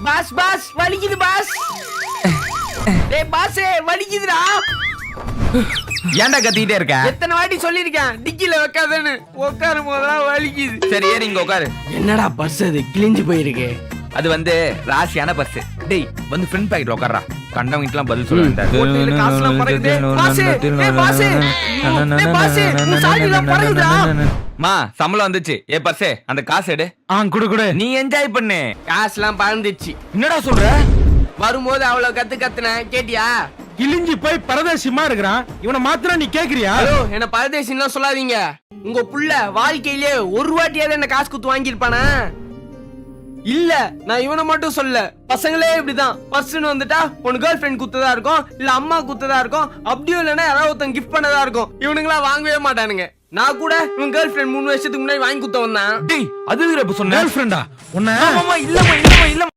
Pass pass வலிக்குது pass. டேய் pass வலிக்குதுடா. ஏன்டா கத்திட்டே இருக்க? எத்தனை வாட்டி சொல்லிருக்கேன் டிக்கில வைக்காதன்னு. உட்காரும் போதெல்லாம் வலிக்குது. சரி ஏறி இங்க உட்காரு. என்னடா பர்ஸ் அது கிழிஞ்சு போயிருக்கு. அது வந்து ராசியான பர்ஸ். டேய் வந்து ஃப்ரெண்ட் பாக்கெட் உட்கார்றா. கண்டவங்களுக்குலாம் பதில் சொல்ல வேண்டாம். ஓட்டையில காசுலாம் பறக்குது. பாஸ் டேய் பாஸ். டேய் பாஸ் உன் சாலிலாம் பறக்குதுடா. மா சம்பளம் வந்துச்சு. ஏ பர்ஸ் அந்த காசு எடு. குடு குடு. நீ என்ஜாய் பண்ணு. காசுலாம் பறந்துச்சு. என்னடா சொல்ற? வரும்போது அவ்வளவு கத்துன கேட்டியா? கிழிஞ்சி போய் பரதேசிமா இருக்கிறான். இவனை மாத்திரம் நீ கேக்குறியா? ஹலோ என்ன பரதேசின்லாம் சொல்லாதீங்க. உங்க புள்ள வாழ்க்கையிலே ஒரு வாட்டியாவது என்ன காசு குத்து வாங்கியிருப்பானா? இல்ல நான் இவனை மட்டும் சொல்ல. பசங்களே இப்படிதான். பர்ஸ்னு வந்துட்டா உன் கேர்ள் ஃபிரெண்ட் குத்ததா இருக்கும், இல்ல அம்மா குத்ததா இருக்கும், அப்படியும் இல்லைன்னா யாராவது ஒருத்தன் கிஃப்ட் பண்ணதா இருக்கும். இவனுங்களாம் வாங்கவே மாட்டானுங்க. நான் கூட இவன் கேர்ள் ஃபிரெண்ட் 3 வருஷத்துக்கு முன்னாடி வாங்கி குத்த வந்தான். டேய் அது இப்ப சொன்ன கேர்ள் ஃபிரெண்டா? உன்ன இல்லம்மா இல்லம்மா இல்லம்மா.